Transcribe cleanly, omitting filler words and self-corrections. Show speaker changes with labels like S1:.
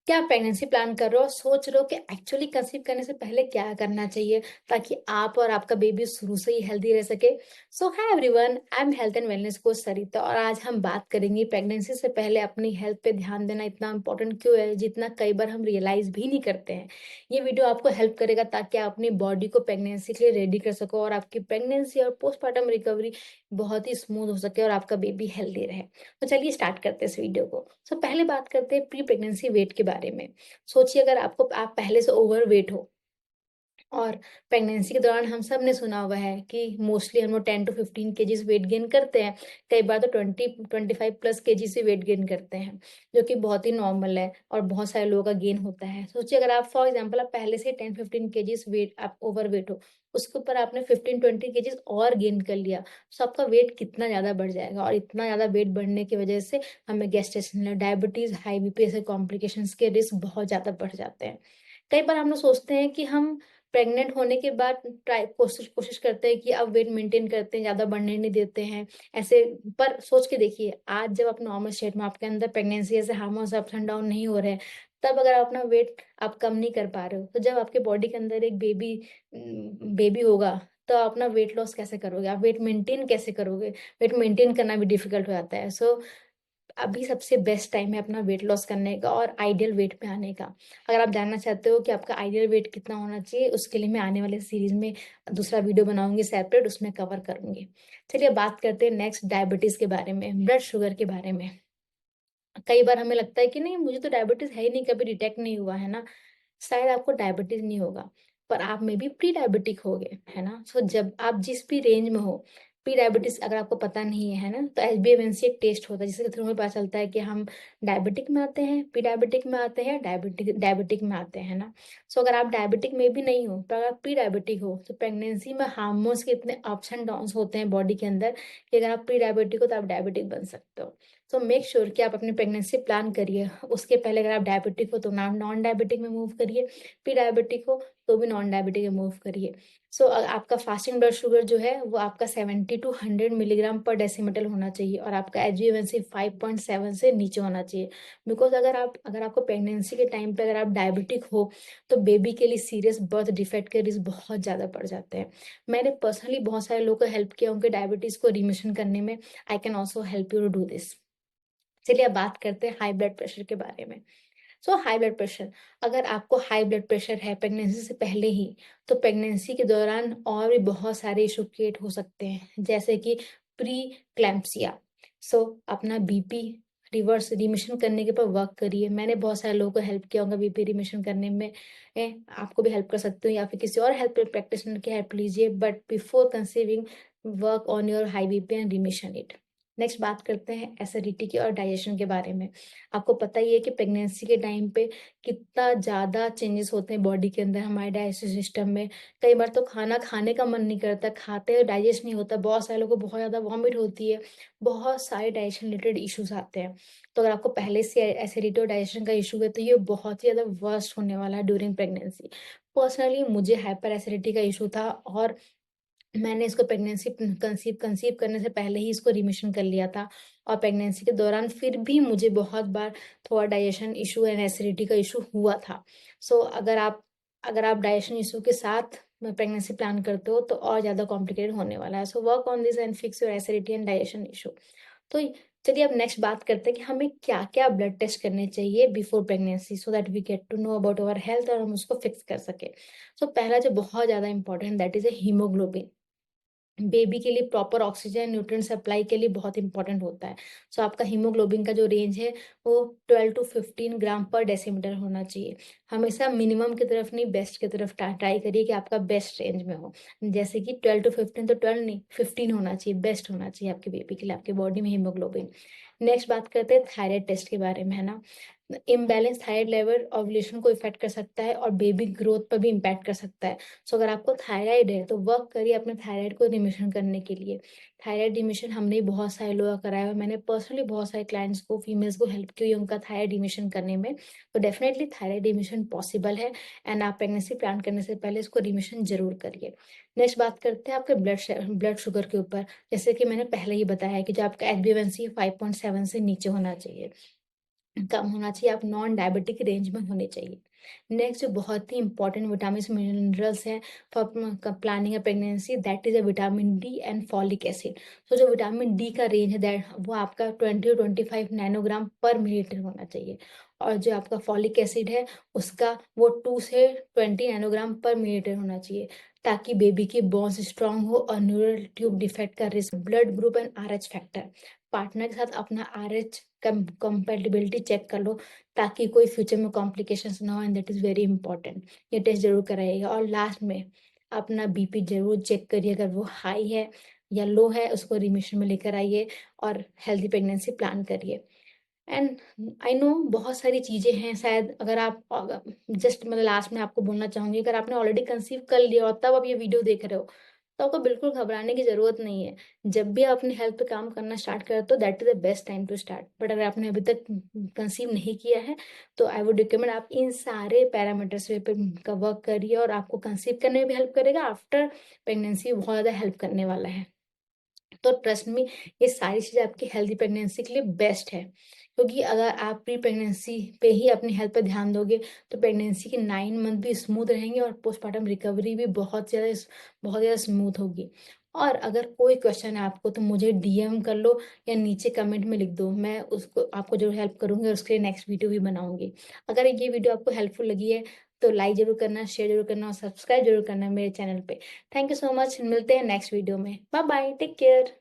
S1: क्या आप pregnancy plan कर रहे हो और सोच रहे हो कि एक्चुअली कंसीव करने से पहले क्या करना चाहिए ताकि आप और आपका बेबी शुरू से ही हेल्दी रह सके? So hi everyone, I am health and wellness coach Sarita और आज हम बात करेंगे प्रेगनेंसी से पहले अपनी हेल्थ पे ध्यान देना इतना इंपॉर्टेंट क्यों है, जितना कई बार हम रियलाइज भी नहीं करते हैं। ये वीडियो आपको हेल्प करेगा ताकि आप अपनी बॉडी को प्रेगनेंसी के लिए रेडी कर सको और आपकी प्रेगनेंसी और पोस्टमार्टम रिकवरी बहुत ही स्मूथ हो सके और आपका बेबी हेल्दी रहे। तो चलिए स्टार्ट करते हैं इस वीडियो को। पहले बात करते हैं प्री प्रेगनेंसी वेट के बारे में। सोचिए अगर आप पहले से ओवरवेट हो और प्रेगनेंसी के दौरान हम सब ने सुना हुआ है कि मोस्टली हम लोग 10 टू 15 केजीज वेट गेन करते हैं। कई बार तो 20-25 प्लस केजी से वेट गेन करते हैं, जो कि बहुत ही नॉर्मल है और बहुत सारे लोगों का गेन होता है। सोचिए अगर आप फॉर एग्जांपल आप पहले से 10-15 केजीज वेट आप ओवरवेट हो, उसके ऊपर आपने 15-20 केजीज और गेन कर लिया, तो आपका वेट कितना ज़्यादा बढ़ जाएगा और इतना ज़्यादा वेट बढ़ने की वजह से हमें गैस्ट्रेशन, डायबिटीज़, हाई बीपी ऐसे कॉम्प्लिकेशंस के रिस्क बहुत ज़्यादा बढ़ जाते हैं। कई बार हम लोग सोचते हैं कि हम प्रेग्नेंट होने के बाद ट्राई कोशिश कोशिश करते हैं कि अब वेट मेंटेन करते हैं, ज़्यादा बढ़ने नहीं देते हैं, ऐसे। पर सोच के देखिए, आज जब आप नॉर्मल स्टेट में आपके अंदर प्रेगनेंसी ऐसे हार्मोन्स अप्स एंड डाउन नहीं हो रहे हैं, तब अगर आप अपना वेट आप कम नहीं कर पा रहे हो, तो जब आपके बॉडी के अंदर एक बेबी होगा, तो आप अपना वेट लॉस कैसे करोगे? आप वेट मेंटेन कैसे करोगे? वेट मेंटेन करना भी डिफ़िकल्ट हो जाता है। अभी सबसे बेस्ट टाइम है अपना वेट लॉस करने का और आइडियल वेट पे आने का। अगर आप जानना चाहते हो कि आपका आइडियल वेट कितना होना चाहिए, उसके लिए मैं आने वाले सीरीज़ में दूसरा वीडियो बनाऊँगी सेपरेट, उसमें कवर करूँगी। चलिए बात करते हैं नेक्स्ट डायबिटीज़ के बारे में, ब्लड शुगर के बारे में। कई बार हमें लगता है कि नहीं मुझे तो डायबिटीज़ है ही नहीं, कभी डिटेक्ट नहीं हुआ, है ना? शायद आपको डायबिटीज़ नहीं होगा, पर आप में बी प्री डायबिटिक होगे, है ना? जब आप जिस भी रेंज में हो, प्री डायबिटीज़ अगर आपको पता नहीं है ना? तो एचबीएवएनसी एक टेस्ट होता है जिसके थ्रू हमें पता चलता है कि हम डायबिटिक में आते हैं, प्री डायबिटिक में आते हैं, डायबिटिक डायबिटिक में आते हैं, है ना? अगर आप डायबिटिक में भी नहीं हो, पर अगर आप प्री डायबिटिक हो, तो प्रेगनेंसी में हार्मोन्स के इतने अप्स एंड डाउन्स होते हैं बॉडी के अंदर कि अगर आप प्री डायबिटिक हो, तो आप डायबिटिक बन सकते हो। मेक श्योर कि आप अपनी प्रेगनेंसी प्लान करिए। उसके पहले अगर आप डायबिटिक हो तो नॉन डायबिटिक में मूव करिए, प्री डायबिटिक हो तो भी नॉन डायबिटिक में मूव करिए। आपका फास्टिंग ब्लड शुगर जो है वो आपका 70 टू 100 मिलीग्राम पर डेसिमेटल होना चाहिए और आपका एचबीएवएनसी 5.7 से नीचे होना चाहिए। बिकॉज़ अगर आपको प्रेगनेंसी के टाइम पे अगर आप डायबिटिक हो, तो बेबी के लिए सीरियस बर्थ डिफेक्ट के रिस्क बहुत ज़्यादा बढ़ जाते हैं। मैंने पर्सनली बहुत सारे लोगों को हेल्प किया उनके डायबिटीज़ को रिमिशन करने में। I can also help you to do this. चलिए अब बात करते हैं हाई ब्लड प्रेशर के बारे में। हाई ब्लड प्रेशर, अगर आपको हाई ब्लड प्रेशर है प्रेगनेंसी से पहले ही, तो प्रेगनेंसी के दौरान और भी बहुत सारे इशू क्रिएट हो सकते हैं, जैसे कि प्री क्लैम्पसिया। अपना बीपी रिवर्स रिमिशन करने के ऊपर वर्क करिए। मैंने बहुत सारे लोगों को हेल्प किया होगा बीपी रिमिशन करने में। आपको भी हेल्प कर सकती हूँ या फिर किसी और हेल्प प्रैक्टिशनर की हेल्प लीजिए, but before conceiving work on your high BP and remission it. Next बात करते हैं एसिडिटी की और डाइजेशन के बारे में। आपको पता ही है कि प्रेगनेंसी के टाइम पे कितना ज़्यादा चेंजेस होते हैं बॉडी के अंदर, हमारे डाइजेस्टिव सिस्टम में। कई बार तो खाना खाने का मन नहीं करता, खाते हुए डाइजेस्ट नहीं होता, बहुत सारे लोगों को बहुत ज़्यादा वॉमिट होती है, बहुत सारे डाइजेशन रिलेटेड इश्यूज आते हैं। तो अगर आपको पहले से एसिडिटी और डाइजेशन का इशू है, तो ये बहुत ही ज़्यादा वर्स्ट होने वाला है ड्यूरिंग प्रेगनेंसी। पर्सनली मुझे हाइपर एसिडिटी का इशू था और मैंने इसको प्रेगनेंसी कंसीव कंसीव करने से पहले ही इसको रिमिशन कर लिया था और प्रेगनेंसी के दौरान फिर भी मुझे बहुत बार थोड़ा डाइजेशन इशू एंड एसिडिटी का इशू हुआ था। अगर आप डाइजेशन इशू के साथ प्रेगनेंसी प्लान करते हो तो और ज़्यादा कॉम्प्लिकेटेड होने वाला है। Work on this and fix your acidity and digestion issue. तो चलिए अब नेक्स्ट बात करते हैं कि हमें क्या-क्या ब्लड टेस्ट करने चाहिए before pregnancy so that we get to know about our health और हम उसको फिक्स कर सकें। पहला जो बहुत ज़्यादा important that is a haemoglobin. Baby के लिए प्रॉपर ऑक्सीजन न्यूट्रिएंट सप्लाई के लिए बहुत इंपॉर्टेंट होता है। आपका हीमोग्लोबिन का जो रेंज है वो 12 टू 15 ग्राम पर डेसीमीटर होना चाहिए। हमेशा मिनिमम की तरफ नहीं, बेस्ट की तरफ ट्राई करिए कि आपका बेस्ट रेंज में हो। जैसे कि 12 टू 15, तो 12 नहीं 15 होना चाहिए, बेस्ट होना चाहिए आपके बेबी के लिए, आपके बॉडी में हीमोग्लोबिन। नेक्स्ट बात करते हैं थायराइड टेस्ट के बारे में, है ना? इम्बैलेंस थायराइड लेवल ओव्यूलेशन को इफेक्ट कर सकता है और बेबी ग्रोथ पर भी इम्पैक्ट कर सकता है। अगर आपको थायराइड है तो वर्क करिए अपने थायराइड को रिमिशन करने के लिए। थायराइड रिमिशन हमने बहुत सारे लोगों का कराया हुआ है। मैंने पर्सनली बहुत सारे क्लाइंट्स को, फीमेल्स को हेल्प की हुई है उनका थायराइड रिमिशन करने में। तो डेफिनेटली थायराइड रिमिशन पॉसिबल है एंड आप प्रेगनेंसी प्लान करने से पहले इसको रिमिशन ज़रूर करिए। नेक्स्ट बात करते हैं आपके ब्लड शुगर के ऊपर। जैसे कि मैंने पहले ही बताया है कि जो आपका एचबीएवएनसी 5.7 से नीचे होना चाहिए। कम होना चाहिए, आप नॉन डायबिटिक रेंज में होने चाहिए। नेक्स्ट जो बहुत ही इंपॉर्टेंट विटामिन्स मिनरल्स हैं for planning a pregnancy, that is a vitamin D and folic acid. तो जो विटामिन डी का रेंज है दैट वो आपका 20 to 25 नैनोग्राम पर मिलीलीटर होना चाहिए, और जो आपका फॉलिक एसिड है उसका वो 2 से 20 नैनोग्राम पर मिलीलीटर होना चाहिए, ताकि बेबी की बोन्स स्ट्रांग हो और न्यूरल ट्यूब डिफेक्ट का risk. Blood group and RH factor, partner के साथ अपना आरएच कंपेटिबिलिटी चेक कर लो, ताकि कोई फ्यूचर में कॉम्प्लिकेशंस ना हो, and that is very important. ये टेस्ट जरूर कराइएगा। और लास्ट में अपना बीपी जरूर चेक करिए, अगर वो हाई है या लो है उसको रिमिशन में लेकर आइए और हेल्दी प्रेगनेंसी प्लान करिए। एंड आई नो बहुत सारी चीज़ें हैं, शायद अगर आप जस्ट मतलब लास्ट में आपको बोलना चाहूँगी, अगर आपने ऑलरेडी कंसीव कर लिया और तब आप ये वीडियो देख रहे हो, तो आपको बिल्कुल घबराने की ज़रूरत नहीं है। जब भी आप अपनी हेल्थ पे काम करना स्टार्ट करते हो, that is the best time to start. But अगर आपने अभी तक कंसीव नहीं किया है, तो आई वुड रिकमेंड आप इन सारे पैरामीटर्स पे का वर्क करिए, और आपको कंसीव करने में भी हेल्प करेगा, आफ्टर प्रेगनेंसी बहुत ज़्यादा हेल्प करने वाला है। तो ट्रस्ट मी, ये सारी चीज़ें आपकी हेल्दी प्रेगनेंसी के लिए बेस्ट है, क्योंकि अगर आप प्री प्रेगनेंसी पे ही अपनी हेल्थ पे ध्यान दोगे, तो प्रेगनेंसी के 9 मंथ भी स्मूथ रहेंगे और पोस्टमार्टम रिकवरी भी बहुत ज़्यादा स्मूथ होगी। और अगर कोई क्वेश्चन है आपको, तो मुझे डीएम कर लो या नीचे कमेंट में लिख दो, मैं उसको आपको ज़रूर हेल्प करूँगी और उसके लिए नेक्स्ट वीडियो भी बनाऊँगी। अगर ये वीडियो आपको हेल्पफुल लगी है, तो लाइक ज़रूर करना, शेयर ज़रूर करना और सब्सक्राइब ज़रूर करना मेरे चैनल पे। थैंक यू सो मच, मिलते हैं नेक्स्ट वीडियो में। Bye bye, take care.